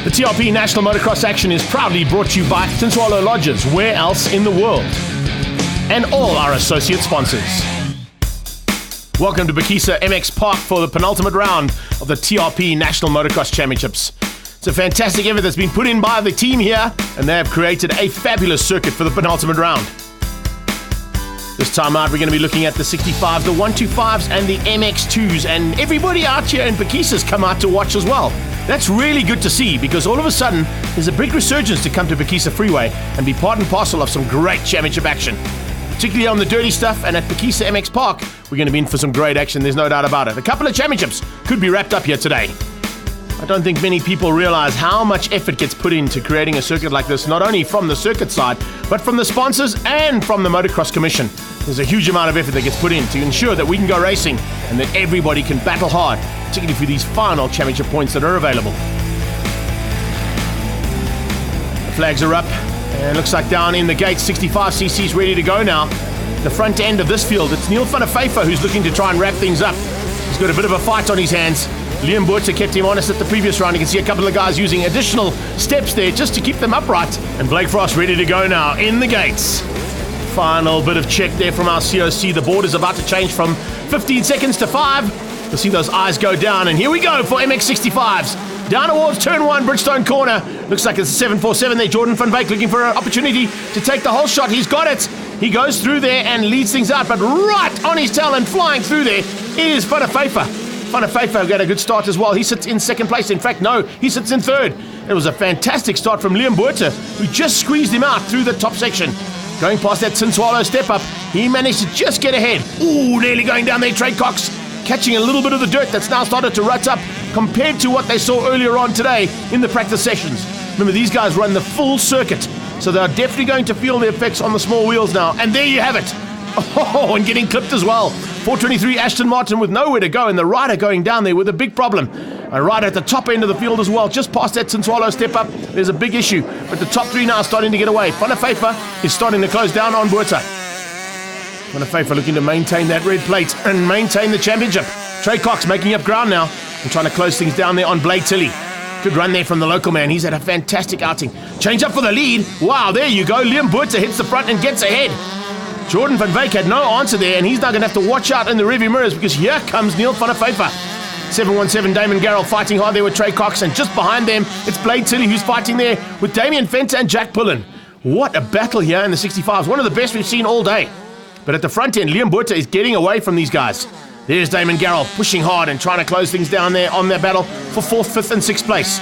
The TRP National Motocross action is proudly brought to you by Tinswallow Lodges, where else in the world, and all our associate sponsors. Welcome to Phakisa MX Park for the penultimate round of the TRP National Motocross Championships. It's a fantastic effort that's been put in by the team here, and they have created a fabulous circuit for the penultimate round. This time out, we're going to be looking at the 65s, the 125s, and the MX2s, and everybody out here in Phakisa's come out to watch as well. That's really good to see, because all of a sudden, there's a big resurgence to come to Phakisa Freeway and be part and parcel of some great championship action. Particularly on the dirty stuff, and at Phakisa MX Park, we're going to be in for some great action, there's no doubt about it. A couple of championships could be wrapped up here today. I don't think many people realize how much effort gets put into creating a circuit like this, not only from the circuit side, but from the sponsors and from the Motocross Commission. There's a huge amount of effort that gets put in to ensure that we can go racing and that everybody can battle hard, particularly for these final championship points that are available. The flags are up, and it looks like down in the gate, 65cc's ready to go now. The front end of this field, it's Neil van der Vyver who's looking to try and wrap things up. He's got a bit of a fight on his hands. Liam Boerter kept him honest at the previous round. You can see a couple of guys using additional steps there just to keep them upright. And Blake Frost ready to go now in the gates. Final bit of check there from our COC. The board is about to change from 15 seconds to 5. You'll see those eyes go down, and here we go for MX65s. Down towards turn 1, Bridgestone corner. Looks like it's a 747 there. Jordan van Wyk looking for an opportunity to take the whole shot. He's got it. He goes through there and leads things out, but right on his tail and flying through there is Van der Vyver. Van der Vyver got a good start as well. He sits in second place. In fact, no, he sits in third. It was a fantastic start from Liam Boerter, who just squeezed him out through the top section. Going past that Tinswallow step up, he managed to just get ahead. Ooh, nearly going down there, Trey Cox, catching a little bit of the dirt that's now started to rut up compared to what they saw earlier on today in the practice sessions. Remember, these guys run the full circuit, so they're definitely going to feel the effects on the small wheels now. And there you have it. Oh, and getting clipped as well. 423 Aston Martin with nowhere to go, and the rider going down there with a big problem. A rider at the top end of the field as well, just past that Tinswallow step up. There's a big issue, but the top three now are starting to get away. Van der Vyver is starting to close down on Boerter. Van der Vyver looking to maintain that red plate and maintain the championship. Trey Cox making up ground now and trying to close things down there on Blade Tilley. Good run there from the local man. He's had a fantastic outing. Change up for the lead. Wow, there you go. Liam Boerter hits the front and gets ahead. Jordan van Wyk had no answer there, and he's now going to have to watch out in the rearview mirrors, because here comes Neil van der Vyver. 717 Damon Garrell fighting hard there with Trey Cox, and just behind them, it's Blade Tilley who's fighting there with Damien Venter and Jack Pullen. What a battle here in the 65s. One of the best we've seen all day. But at the front end, Liam Boerter is getting away from these guys. There's Damon Garrell pushing hard and trying to close things down there on their battle for 4th, 5th, and 6th place.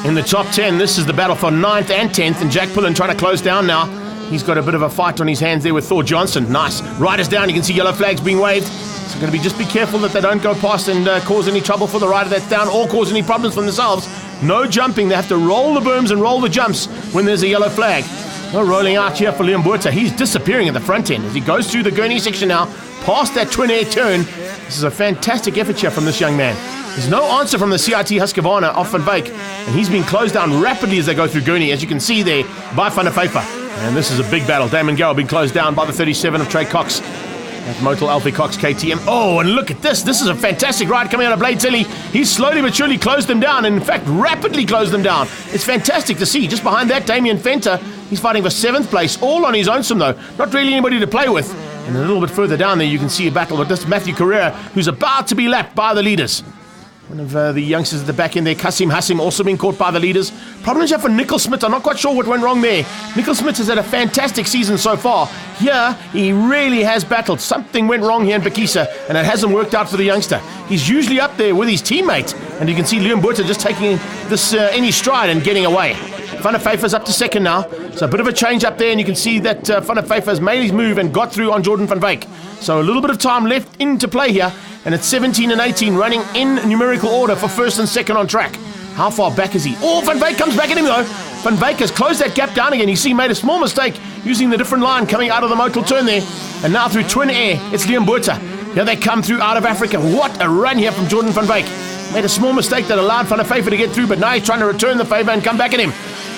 In the top 10, this is the battle for 9th and 10th, and Jack Pullen trying to close down now. He's got a bit of a fight on his hands there with Thor Johnson. Nice. Riders down. You can see yellow flags being waved. So going to just be careful that they don't go past and cause any trouble for the rider that's down, or cause any problems for themselves. No jumping. They have to roll the berms and roll the jumps when there's a yellow flag. No rolling out here for Liam Boerter. He's disappearing at the front end as he goes through the gurney section now, past that twin air turn. This is a fantastic effort here from this young man. There's no answer from the CIT Husqvarna off Van Wyk, and he's been closed down rapidly as they go through gurney, as you can see there by Van der Vyver. And this is a big battle. Damon Garrell being closed down by the 37 of Trey Cox. At Motel Alfie Cox KTM. Oh, and look at this. This is a fantastic ride coming out of Blade Tilley. He's slowly but surely closed them down, and in fact, rapidly closed them down. It's fantastic to see. Just behind that, Damien Venter. He's fighting for 7th place, all on his own though. Not really anybody to play with. And a little bit further down there, you can see a battle with this Matthew Carrera, who's about to be lapped by the leaders. One of the youngsters at the back end there, Kasim Hassim, also being caught by the leaders. Problems here for Nickel Smith. I'm not quite sure what went wrong there. Nickel Smith has had a fantastic season so far. Here, he really has battled. Something went wrong here in Phakisa, and it hasn't worked out for the youngster. He's usually up there with his teammate, and you can see Liam Boerter just taking this in his stride and getting away. Van der Vyver's up to second now. So a bit of a change up there, and you can see that Van der Vyver has made his move and got through on Jordan van Wyk. So a little bit of time left into play here, and it's 17 and 18 running in numerical order for 1st and 2nd on track. How far back is he? Oh, Van Wyk comes back at him though. Van Wyk has closed that gap down again. You see he made a small mistake using the different line coming out of the Motel turn there. And now through twin air, it's Liam Boerter. Here they come through out of Africa. What a run here from Jordan van Wyk. Made a small mistake that allowed Van der Vyver to get through, but now he's trying to return the favour and come back at him.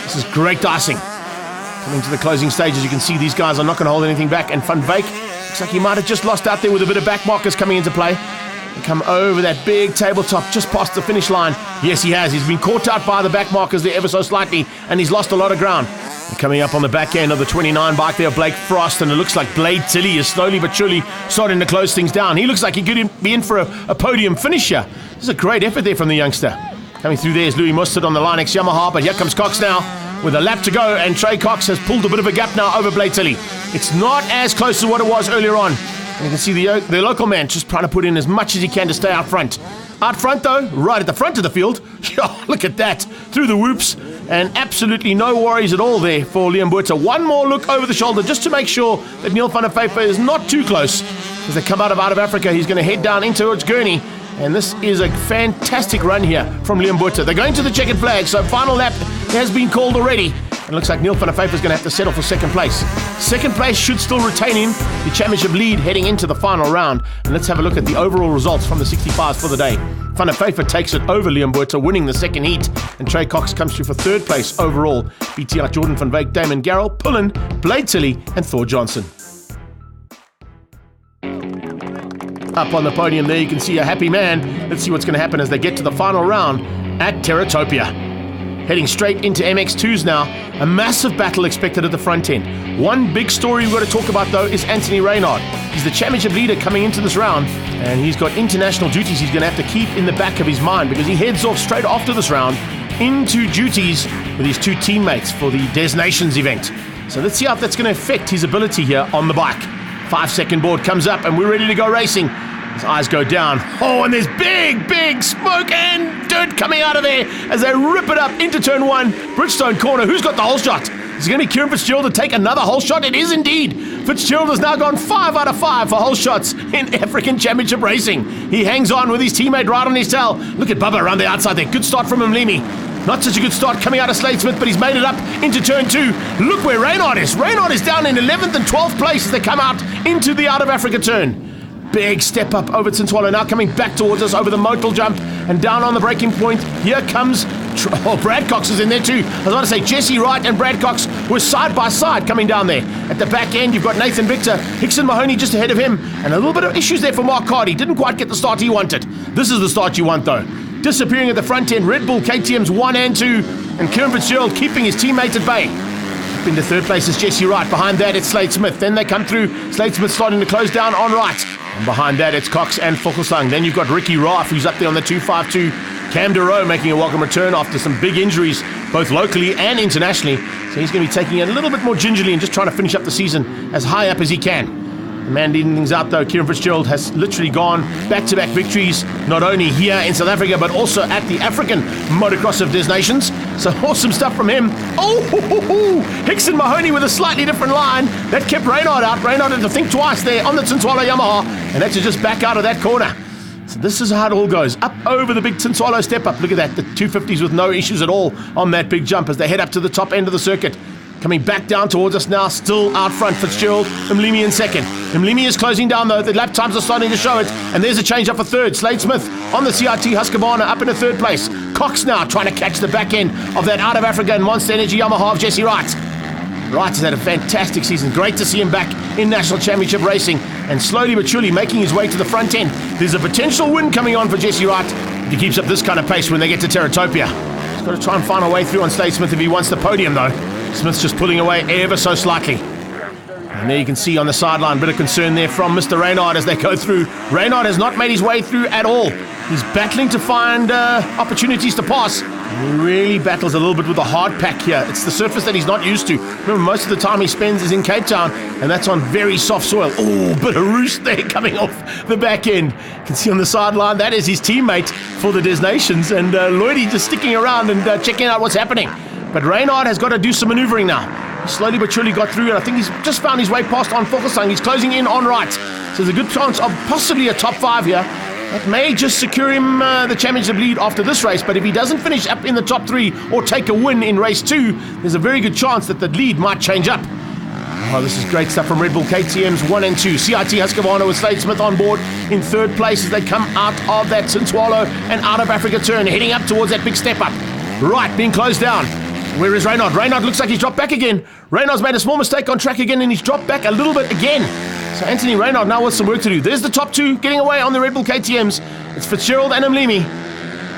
This is great icing. Coming to the closing stages, you can see these guys are not going to hold anything back, and Van Wyk looks like he might have just lost out there with a bit of back markers coming into play. They come over that big tabletop just past the finish line. Yes, he has. He's been caught out by the back markers there ever so slightly, and he's lost a lot of ground. And coming up on the back end of the 29 bike there, Blake Frost, and it looks like Blade Tilly is slowly but surely starting to close things down. He looks like he could be in for a podium finish here. This is a great effort there from the youngster. Coming through there is Louis Mustard on the Line X Yamaha, but here comes Cox now with a lap to go, and Trey Cox has pulled a bit of a gap now over Blade Tilly. It's not as close as what it was earlier on. And you can see the local man just trying to put in as much as he can to stay out front. Out front though, right at the front of the field. Look at that, through the whoops, and absolutely no worries at all there for Liam Buerta. One more look over the shoulder just to make sure that Neil van der Vyver is not too close. As they come out of Africa, he's going to head down into Gurney. And this is a fantastic run here from Liam Buerta. They're going to the checkered flag, so final lap has been called already. It looks like Neil van der Vyver is going to have to settle for second place. Second place should still retain him the championship lead heading into the final round. And let's have a look at the overall results from the 65s for the day. Van der Vyver takes it over Liam Buerta, winning the second heat. And Trey Cox comes through for third place overall. BT out Jordan van Wyk, Damon Garrell, Pullen, Blade Tilly, and Thor Johnson. Up on the podium there, you can see a happy man. Let's see what's going to happen as they get to the final round at Terratopia. Heading straight into MX2s now. A massive battle expected at the front end. One big story we've got to talk about, though, is Anthony Reynard. He's the championship leader coming into this round, and he's got international duties he's going to have to keep in the back of his mind, because he heads off straight after this round into duties with his two teammates for the Des Nations event. So let's see how that's going to affect his ability here on the bike. 5-second board comes up, and we're ready to go racing. His eyes go down. Oh, and there's big smoke and dirt coming out of there as they rip it up into turn one. Bridgestone corner. Who's got the hole shot? Is it going to be Kieran Fitzgerald to take another hole shot? It is indeed. Fitzgerald has now gone 5 out of 5 for hole shots in African Championship racing. He hangs on with his teammate right on his tail. Look at Bubba around the outside there. Good start from Mlimi. Not such a good start coming out of Sladesmith, but he's made it up into turn 2. Look where Reynard is. Reynard is down in 11th and 12th place as they come out into the out of Africa turn. Big step up over Tsintwalo, now coming back towards us over the modal jump and down on the braking point. Here comes Brad Cox is in there too. I was about to say Jesse Wright and Brad Cox were side by side coming down there. At the back end, you've got Nathan Victor, Hickson Mahoney just ahead of him, and a little bit of issues there for Mark Cardy. Didn't quite get the start he wanted. This is the start you want though. Disappearing at the front end, Red Bull KTM's 1 and 2, and Kieran Fitzgerald keeping his teammates at bay. Up into third place is Jesse Wright. Behind that, it's Slade Smith. Then they come through. Slade Smith starting to close down on right. And behind that, it's Cox and Phakisa. Then you've got Ricky Raff, who's up there on the 252. Cam DeRoe making a welcome return after some big injuries, both locally and internationally. So he's going to be taking it a little bit more gingerly and just trying to finish up the season as high up as he can. The man leading things out, though, Kieran Fitzgerald, has literally gone back-to-back victories, not only here in South Africa, but also at the African Motocross of Des Nations. So awesome stuff from him. Hickson Mahoney with a slightly different line. That kept Reynard out. Reynard had to think twice there on the Tsintwalo Yamaha, and had to just back out of that corner. So this is how it all goes. Up over the big Tsintwalo step up. Look at that, the 250s with no issues at all on that big jump as they head up to the top end of the circuit. Coming back down towards us now, still out front, Fitzgerald, Mlimi in second. Mlimi is closing down though, the lap times are starting to show it, and there's a change up for third. Slade Smith on the CRT Husqvarna up into third place. Cox now trying to catch the back end of that out of Africa and Monster Energy Yamaha of Jesse Wright. Wright has had a fantastic season. Great to see him back in National Championship racing and slowly but surely making his way to the front end. There's a potential win coming on for Jesse Wright if he keeps up this kind of pace when they get to Terratopia. He's got to try and find a way through on Slade Smith if he wants the podium though. Smith's just pulling away ever so slightly. And there you can see on the sideline, a bit of concern there from Mr. Reynard as they go through. Reynard has not made his way through at all. He's battling to find opportunities to pass. He really battles a little bit with the hard pack here. It's the surface that he's not used to. Remember, most of the time he spends is in Cape Town, and that's on very soft soil. Oh, bit of roost there coming off the back end. You can see on the sideline, that is his teammate for the Des Nations, and Lloydie just sticking around and checking out what's happening. But Reynard has got to do some maneuvering now. He slowly but surely got through, and I think he's just found his way past on Phakisa. He's closing in on right. So there's a good chance of possibly a top 5 here. That may just secure him the championship lead after this race, but if he doesn't finish up in the top 3 or take a win in race 2, there's a very good chance that the lead might change up. Oh, this is great stuff from Red Bull KTM's 1 and 2. CRT Husqvarna with Slade Smith on board in third place as they come out of that Tsintwalo and out of Africa turn, heading up towards that big step up. Right, being closed down. Where is Reynard? Reynard looks like he's dropped back again. Reynard's made a small mistake on track again, and he's dropped back a little bit again. So So Anthony Reynard now with some work to do. There's the top two getting away on the Red Bull KTMs. It's Fitzgerald and Mlimi.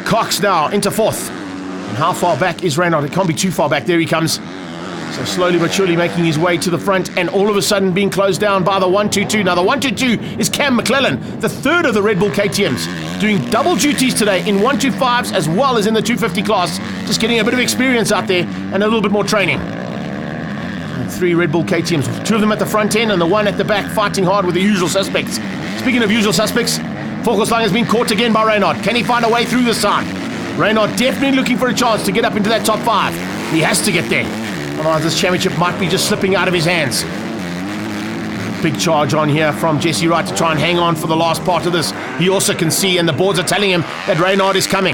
Cox now into fourth. And how far back is Reynard? It can't be too far back. There he comes. So slowly but surely making his way to the front, and all of a sudden being closed down by the 122. Now the 122 is Cam McClellan, the third of the Red Bull KTMs, doing double duties today in 125s as well as in the 250 class, just getting a bit of experience out there and a little bit more training. And 3 Red Bull KTMs, 2 of them at the front end and the 1 at the back, fighting hard with the usual suspects. Speaking of usual suspects, Phakisa has been caught again by Reynard. Can he find a way through this time? Reynard definitely looking for a chance to get up into that top 5. He has to get there. Otherwise, this championship might be just slipping out of his hands. Big charge on here from Jesse Wright to try and hang on for the last part of this. He also can see, and the boards are telling him that Reynard is coming.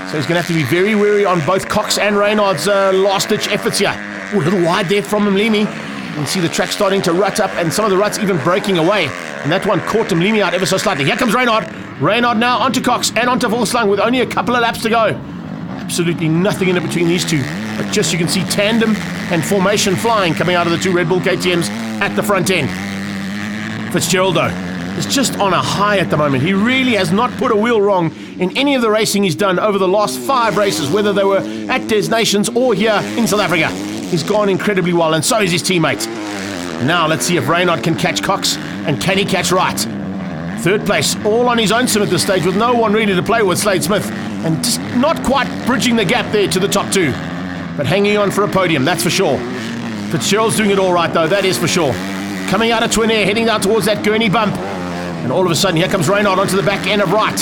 So he's going to have to be very wary on both Cox and Reynard's last-ditch efforts here. Ooh, a little wide there from Mlimi. You can see the track starting to rut up, and some of the ruts even breaking away. And that one caught Mlimi out ever so slightly. Here comes Reynard. Reynard now onto Cox and onto Volkslang with only a couple of laps to go. Absolutely nothing in it between these two. But just you can see tandem and formation flying coming out of the 2 Red Bull KTMs at the front end. Fitzgerald, though, is just on a high at the moment. He really has not put a wheel wrong in any of the racing he's done over the last 5 races, whether they were at Des Nations or here in South Africa. He's gone incredibly well, and so is his teammate. Now let's see if Reynard can catch Cox, and can he catch Wright? Third place, all on his own sim at this stage, with no one ready to play with Slade Smith, and just not quite bridging the gap there to the top 2. But hanging on for a podium, that's for sure. Fitzgerald's doing it all right, though, that is for sure. Coming out of Twin Air, heading down towards that gurney bump. And all of a sudden, here comes Reynard onto the back end of Wright.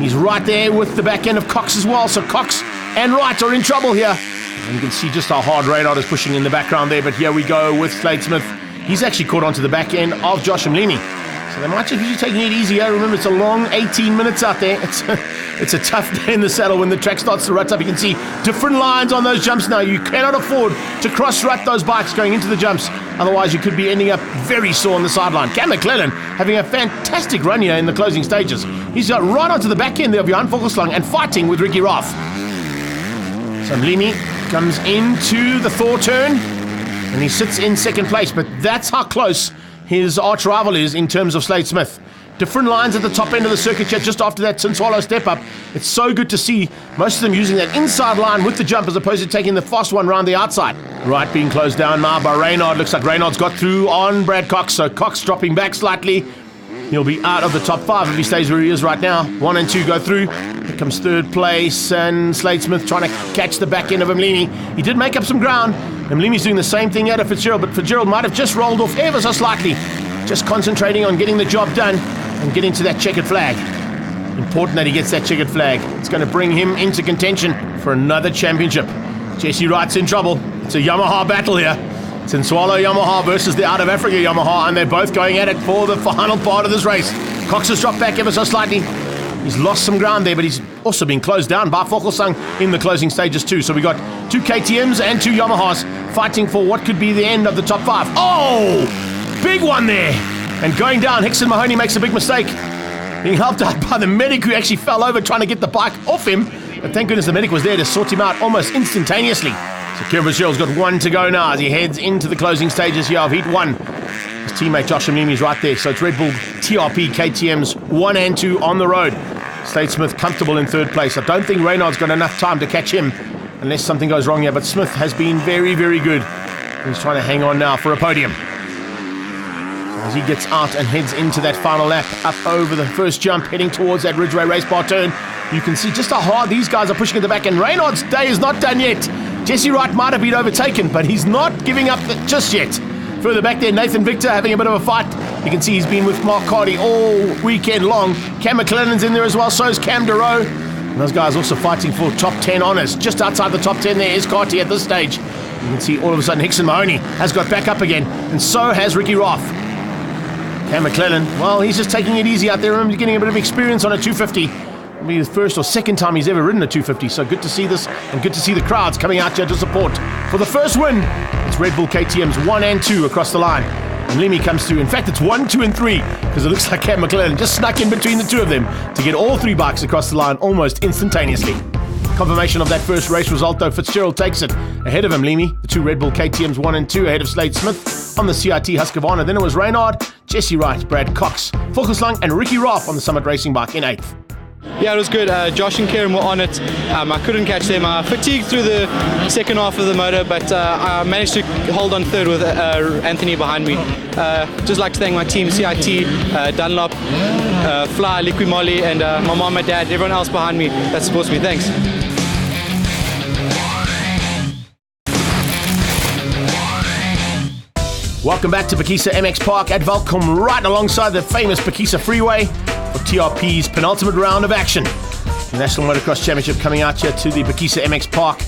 He's right there with the back end of Cox as well, so Cox and Wright are in trouble here. And you can see just how hard Reynard is pushing in the background there, but here we go with Slade Smith. He's actually caught onto the back end of Josh Mlimi. So they might just be taking it easier. Remember, it's a long 18 minutes out there. It's a tough day in the saddle when the track starts to rut up. You can see different lines on those jumps now. You cannot afford to cross-rut those bikes going into the jumps. Otherwise, you could be ending up very sore on the sideline. Cam McClellan having a fantastic run here in the closing stages. He's got right onto the back end there of Johan Phakisa and fighting with Ricky Roth. So Mlimi comes into the Thor turn, and he sits in second place. But that's how close his arch rival is in terms of Slade Smith. Different lines at the top end of the circuit here just after that Swallow step up. It's so good to see most of them using that inside line with the jump as opposed to taking the fast one round the outside. Right being closed down now by Reynard. Looks like Reynard's got through on Brad Cox, so Cox dropping back slightly. He'll be out of the top 5 if he stays where he is right now. 1 and 2 go through. Here comes third place, and Slade Smith trying to catch the back end of Mlimi. He did make up some ground. And Mlimi's doing the same thing out of Fitzgerald, but Fitzgerald might have just rolled off ever so slightly. Just concentrating on getting the job done and getting to that checkered flag. Important that he gets that checkered flag. It's going to bring him into contention for another championship. Jesse Wright's in trouble. It's a Yamaha battle here. It's Swallow Yamaha versus the Out of Africa Yamaha, and they're both going at it for the final part of this race. Cox has dropped back ever so slightly. He's lost some ground there, but he's also been closed down by Phakisa in the closing stages too. So we got 2 KTMs and 2 Yamahas fighting for what could be the end of the top 5. Oh! Big one there! And going down, Hickson Mahoney makes a big mistake. Being helped out by the medic who actually fell over trying to get the bike off him. But thank goodness the medic was there to sort him out almost instantaneously. So Kieran Fitzgerald's got 1 to go now as he heads into the closing stages here of Heat 1. His teammate Josh Mlimi is right there. So it's Red Bull TRP KTMs 1 and 2 on the road. Slade Smith comfortable in third place. I don't think Reynard's got enough time to catch him unless something goes wrong here. But Smith has been very, very good. He's trying to hang on now for a podium. As he gets out and heads into that final lap up over the first jump, heading towards that Ridgeway race bar turn, you can see just how hard these guys are pushing at the back. And Reynard's day is not done yet. Jesse Wright might have been overtaken, but he's not giving up just yet. Further back there, Nathan Victor having a bit of a fight. You can see he's been with Mark Carty all weekend long. Cam McClellan's in there as well, so is Cam DeRoe. And those guys also fighting for top 10 honours. Just outside the top 10 there is Carty at this stage. You can see all of a sudden Hickson Mahoney has got back up again, and so has Ricky Roth. Cam McClellan, well, he's just taking it easy out there. Remember, getting a bit of experience on a 250. It'll be the first or second time he's ever ridden a 250, so good to see this, and good to see the crowds coming out here to support. For the first win, it's Red Bull KTMs 1 and 2 across the line. And Mlimi comes through. In fact, it's 1, 2, and 3, because it looks like Cam McClellan just snuck in between the two of them to get all 3 bikes across the line almost instantaneously. Confirmation of that first race result, though. Fitzgerald takes it ahead of him, Lemy. The two Red Bull KTMs 1 and 2 ahead of Slade Smith on the CIT Husqvarna. Then it was Reynard, Jesse Wright, Brad Cox, Phakisa and Ricky Raff on the Summit Racing bike in 8th. Yeah, it was good. Josh and Kieran were on it. I couldn't catch them. I fatigued through the second half of the motor, but I managed to hold on third with Anthony behind me. Just like to thank my team, CIT, Dunlop, Fly, Liqui Moly, and my mom, my dad, everyone else behind me that supports me. Thanks. Welcome back to Phakisa MX Park at Welkom, right alongside the famous Phakisa Freeway for TRP's penultimate round of action. The National Motocross Championship coming out here to the Phakisa MX Park,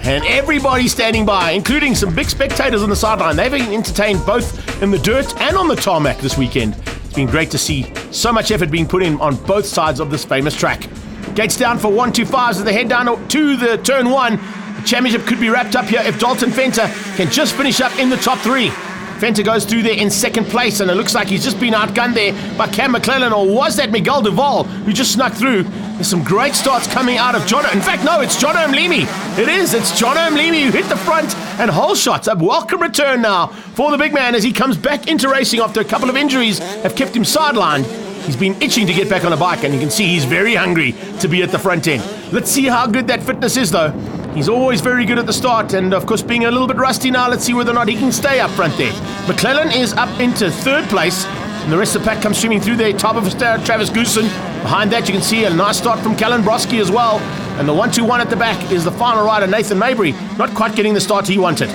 and everybody standing by, including some big spectators on the sideline. They've been entertained both in the dirt and on the tarmac this weekend. It's been great to see so much effort being put in on both sides of this famous track. Gates down for 125s as they head down to the turn 1. The championship could be wrapped up here if Dalton Venter can just finish up in the top 3. Venter goes through there in second place, and it looks like he's just been outgunned there by Cam McClellan, or was that Miguel Duval who just snuck through? There's some great starts coming out of Jono. In fact, no, it's Jono Mlimi. It's Jono Mlimi who hit the front and whole shots. A welcome return now for the big man as he comes back into racing after a couple of injuries have kept him sidelined. He's been itching to get back on a bike, and you can see he's very hungry to be at the front end. Let's see how good that fitness is, though. He's always very good at the start, and of course being a little bit rusty now, let's see whether or not he can stay up front there. McClellan is up into third place, and the rest of the pack comes streaming through there. Top of Travis Goosen. Behind that, you can see a nice start from Callan Broski as well. And the 1-2-1 at the back is the final rider, Nathan Mabry. Not quite getting the start he wanted.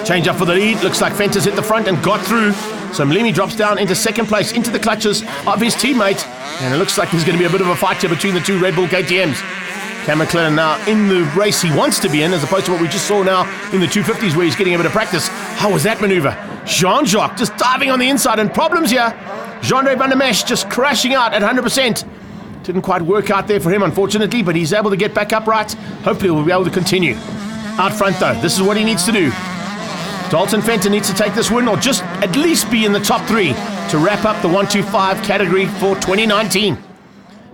Change up for the lead. Looks like Venter's hit the front and got through. So Mlimi drops down into second place, into the clutches of his teammate. And it looks like there's going to be a bit of a fight here between the two Red Bull KTMs. Cam McClellan now in the race he wants to be in, as opposed to what we just saw now in the 250s where he's getting a bit of practice. How was that maneuver? Jean-Jacques just diving on the inside, and problems here. Jean-Ray Van der Mesch just crashing out at 100%. Didn't quite work out there for him, unfortunately, but he's able to get back upright. Hopefully we'll be able to continue. Out front, though, this is what he needs to do. Dalton Venter needs to take this win, or just at least be in the top 3 to wrap up the 125 category for 2019.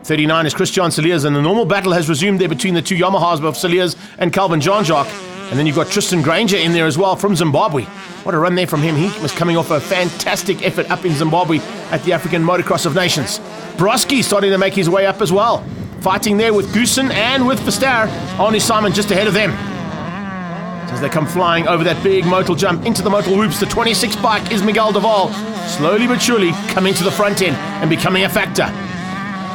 39 is Christian Cilliers, and the normal battle has resumed there between the two Yamahas of Cilliers and Calvin Jean-Jacques. And then you've got Tristan Granger in there as well from Zimbabwe. What a run there from him. He was coming off a fantastic effort up in Zimbabwe at the African Motocross of Nations. Broski starting to make his way up as well. Fighting there with Goosen and with Verstaer. Only Simon just ahead of them. As they come flying over that big motal jump into the motal whoops, the 26 bike is Miguel Duval. Slowly but surely coming to the front end and becoming a factor.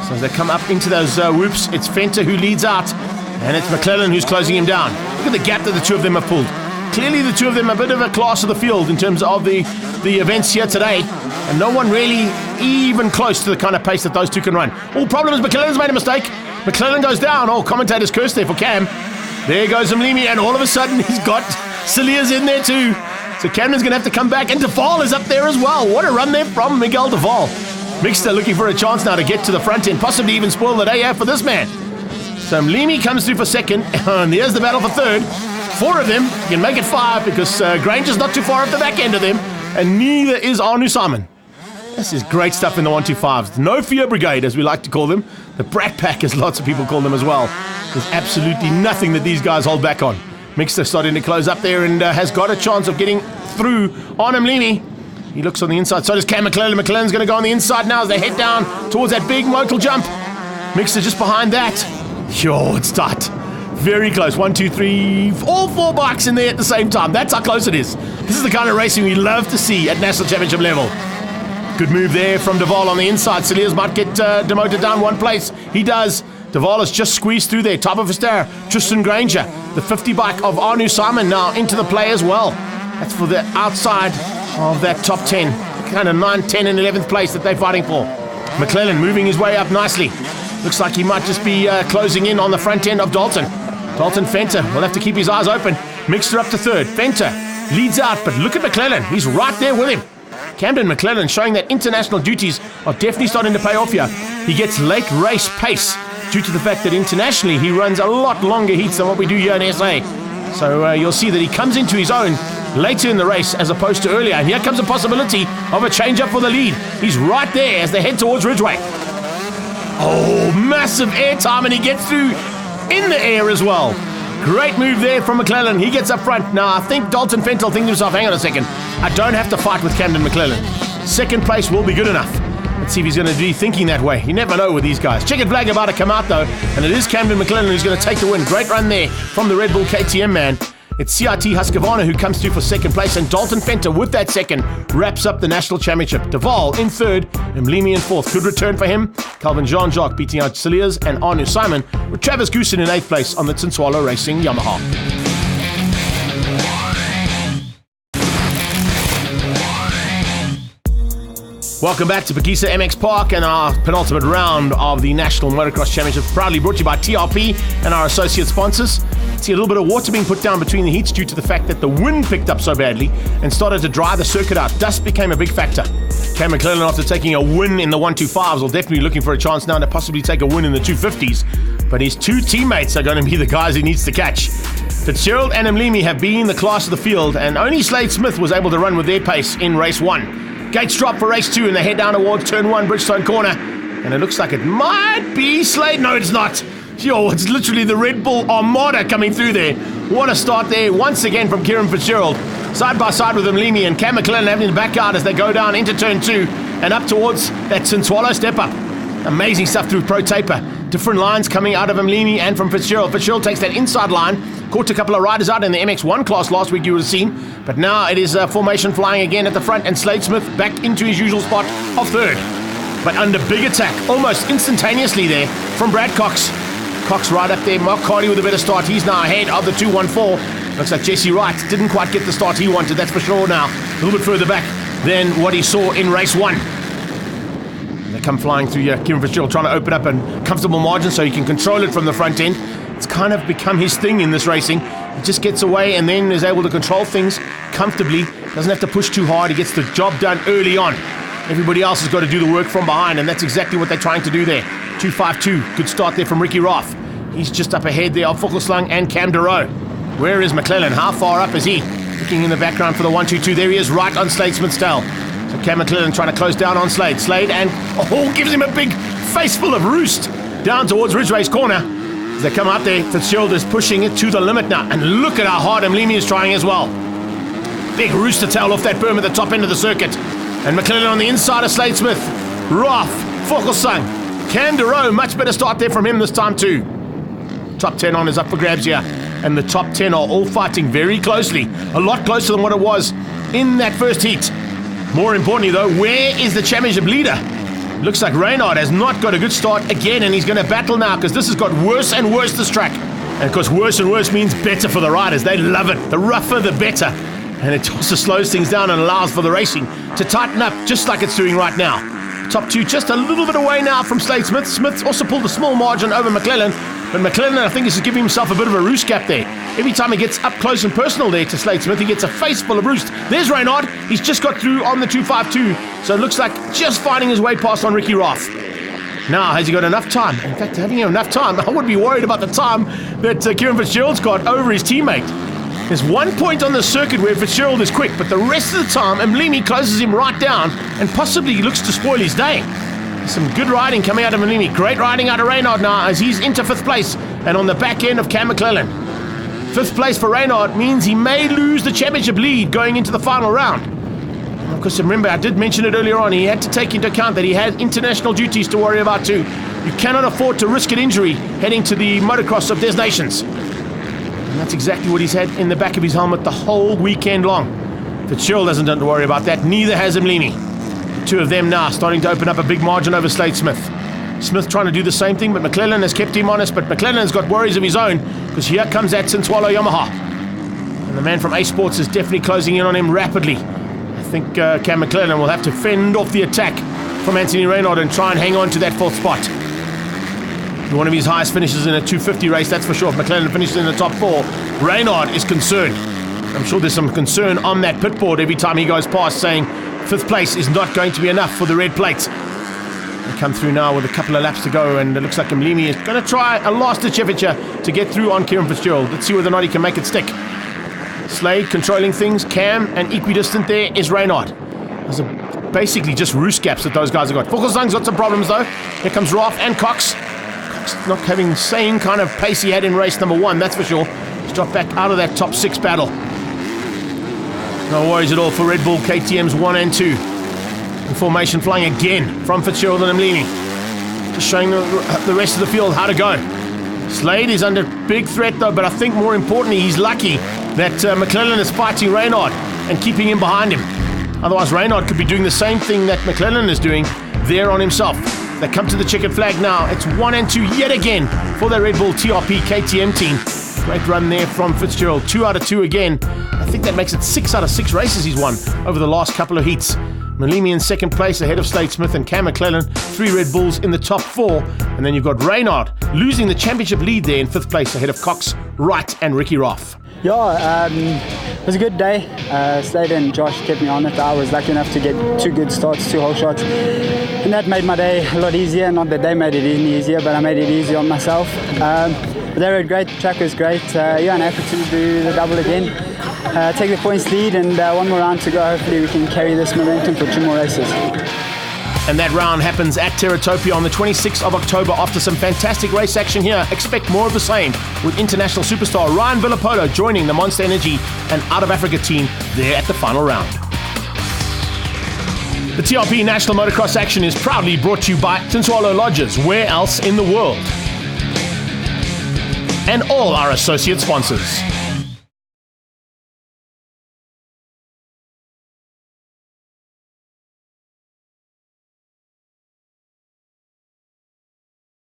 So as they come up into those whoops, it's Venter who leads out, and it's McClellan who's closing him down. Look at the gap that the two of them have pulled. Clearly the two of them are a bit of a class of the field in terms of the events here today, and no one really even close to the kind of pace that those two can run. All problem is McClellan's made a mistake. McClellan goes down. Oh, commentators curse there for Cam. There goes Mlimi, and all of a sudden he's got Cilliers in there too. So Camden's going to have to come back, and Duval is up there as well. What a run there from Miguel Duval. Mixter looking for a chance now to get to the front end, possibly even spoil the day out for this man. So Mlimi comes through for second, and here's the battle for third. 4 of them, you can make it 5 because Granger's not too far up the back end of them, and neither is Arnu Simon. This is great stuff in the 125s. No Fear Brigade, as we like to call them. The Brat Pack, as lots of people call them as well. There's absolutely nothing that these guys hold back on. Mixter starting to close up there and has got a chance of getting through on Mlimi. He looks on the inside. So does Cam McClellan. McClellan's going to go on the inside now as they head down towards that big motal jump. Mixer just behind that. Yo, it's tight. Very close. 1, 2, 3, all 4 bikes in there at the same time. That's how close it is. This is the kind of racing we love to see at National Championship level. Good move there from Duval on the inside. Cilliers might get demoted down one place. He does. Duval has just squeezed through there. Top of a star. Tristan Granger. The 50 bike of Arnu Simon now into the play as well. That's for the outside of that top 10. Kind of 9, 10 and 11th place that they're fighting for. McClellan moving his way up nicely. Looks like he might just be closing in on the front end of Dalton. Dalton Venter will have to keep his eyes open. Mixter up to third. Venter leads out, but look at McClellan. He's right there with him. Camden McClellan showing that international duties are definitely starting to pay off here. He gets late race pace due to the fact that internationally he runs a lot longer heats than what we do here in SA. So you'll see that he comes into his own later in the race as opposed to earlier. And here comes a possibility of a change-up for the lead. He's right there as they head towards Ridgeway. Oh, massive airtime, and he gets through in the air as well. Great move there from McClellan. He gets up front. Now, I think Dalton Fentel thinking to himself, hang on a second, I don't have to fight with Camden McClellan. Second place will be good enough. Let's see if he's going to be thinking that way. You never know with these guys. Checkered flag about to come out, though, and it is Camden McClellan who's going to take the win. Great run there from the Red Bull KTM man. It's CIT Husqvarna who comes through for second place, and Dalton Fenton with that second wraps up the national championship. Duval in third, and Mlimi in fourth. Good return for him. Calvin Jean-Jacques beating out Cilliers and Arnu Simon, with Travis Goosen in eighth place on the Tinswalo Racing Yamaha. Welcome back to Phakisa MX Park and our penultimate round of the National Motocross Championship, proudly brought to you by TRP and our associate sponsors. See a little bit of water being put down between the heats due to the fact that the wind picked up so badly and started to dry the circuit out. Dust became a big factor. Cam McClellan, after taking a win in the 125s, will definitely be looking for a chance now to possibly take a win in the 250s. But his two teammates are going to be the guys he needs to catch. Fitzgerald and Mlimi have been the class of the field, and only Slade Smith was able to run with their pace in race 1. Gates drop for race 2 and they head down towards turn 1, Bridgestone corner. And it looks like it might be Slade. No, it's not. Yo, it's literally the Red Bull Armada coming through there. What a start there once again from Kieran Fitzgerald. Side by side with Mlimi and Cam McClellan having to back out as they go down into turn 2 and up towards that Tinswalo step up. Amazing stuff through Pro Taper. Different lines coming out of Mlimi and from Fitzgerald. Fitzgerald takes that inside line. Caught a couple of riders out in the MX1 class last week, you would have seen. But now it is a formation flying again at the front, and Slade Smith back into his usual spot of third. But under big attack, almost instantaneously there, from Brad Cox. Cox right up there. Mark Carty with a better start. He's now ahead of the 214. Looks like Jesse Wright didn't quite get the start he wanted, that's for sure now. A little bit further back than what he saw in race 1. They come flying through here. Kieran Fitzgerald trying to open up a comfortable margin so he can control it from the front end. It's kind of become his thing in this racing. He just gets away and then is able to control things comfortably. Doesn't have to push too hard. He gets the job done early on. Everybody else has got to do the work from behind, and that's exactly what they're trying to do there. 252. Good start there from Ricky Roth. He's just up ahead there of Vogelslang and Cam Deroe. Where is McClellan? How far up is he? Looking in the background for the 122. There he is, right on Slade Smith's tail. So Cam McClellan trying to close down on Slade. Slade and gives him a big face full of roost down towards Ridgeway's corner. As they come out there, Fitzgerald is pushing it to the limit now. And look at how hard Mlimi is trying as well. Big rooster tail off that berm at the top end of the circuit. And McClellan on the inside of Slade Smith. Roth, Vogelsang, Cam Deroe, much better start there from him this time too. Top 10 on is up for grabs here. And the top 10 are all fighting very closely. A lot closer than what it was in that first heat. More importantly though, where is the championship leader? Looks like Reynard has not got a good start again, and he's going to battle now because this has got worse and worse, this track. And of course, worse and worse means better for the riders. They love it. The rougher, the better. And it also slows things down and allows for the racing to tighten up just like it's doing right now. Top 2 just a little bit away now from Slade Smith. Smith also pulled a small margin over McClellan, but McClellan, I think, is giving himself a bit of a roost gap there. Every time he gets up close and personal there to Slade Smith, he gets a face full of roost. There's Reynard. He's just got through on the 252, so it looks like just finding his way past on Ricky Roth. Now, has he got enough time? In fact, having enough time, I would be worried about the time that Kieran Fitzgerald's got over his teammate. There's 1 point on the circuit where Fitzgerald is quick, but the rest of the time, Mlimi closes him right down and possibly looks to spoil his day. Some good riding coming out of Mlimi. Great riding out of Reynard now as he's into 5th place and on the back end of Cam McClellan. 5th place for Reynard means he may lose the championship lead going into the final round. And of course, remember, I did mention it earlier on, he had to take into account that he had international duties to worry about too. You cannot afford to risk an injury heading to the Motocross of Des Nations. And that's exactly what he's had in the back of his helmet the whole weekend long. Fitzgerald doesn't have to worry about that, neither has Mlimi. The two of them now starting to open up a big margin over Slade Smith. Smith trying to do the same thing, but McClellan has kept him honest, but McClellan has got worries of his own, because here comes that Tinswalo Yamaha. And the man from A Sports is definitely closing in on him rapidly. I think Cam McClellan will have to fend off the attack from Anthony Reynard and try and hang on to that 4th spot. One of his highest finishes in a 250 race, that's for sure. If McClellan finishes in the top 4, Reynard is concerned. I'm sure there's some concern on that pit board every time he goes past, saying 5th place is not going to be enough for the red plate. They come through now with a couple of laps to go, and it looks like Mlimi is going to try a last-ditch effort to get through on Kieran Fitzgerald. Let's see whether or not he can make it stick. Slade controlling things, Cam, and equidistant there is Reynard. There's basically just roost gaps that those guys have got. Vogelslang's got some problems though. Here comes Roth and Cox. not having the same kind of pace he had in race number 1, that's for sure. He's dropped back out of that top 6 battle. No worries at all for Red Bull KTM's 1 and 2. And formation flying again from Fitzgerald and Mlimi. Just showing the rest of the field how to go. Slade is under big threat though, but I think more importantly he's lucky that McClellan is fighting Reynard and keeping him behind him. Otherwise Reynard could be doing the same thing that McClellan is doing there on himself. They come to the checkered flag now. It's 1 and 2 yet again for the Red Bull TRP KTM team. Great run there from Fitzgerald. 2 out of 2 again. I think that makes it 6 out of 6 races he's won over the last couple of heats. Mlimi in second place ahead of Slade Smith and Cam McClellan. 3 Red Bulls in the top 4. And then you've got Reynard losing the championship lead there in 5th place ahead of Cox, Wright and Ricky Roth. Yeah, it was a good day. Slade and Josh kept me on it. I was lucky enough to get 2 good starts, 2 whole shots. And that made my day a lot easier. Not that they made it any easier, but I made it easier on myself. But they were great. The track was great. And happy to do the double again. Take the points lead and 1 more round to go. Hopefully we can carry this momentum for 2 more races. And that round happens at Terratopia on the 26th of October. After some fantastic race action here, expect more of the same with international superstar Ryan Villapolo joining the Monster Energy and Out of Africa team there at the final round. The TRP National Motocross action is proudly brought to you by Tinswalo Lodges, where else in the world? And all our associate sponsors.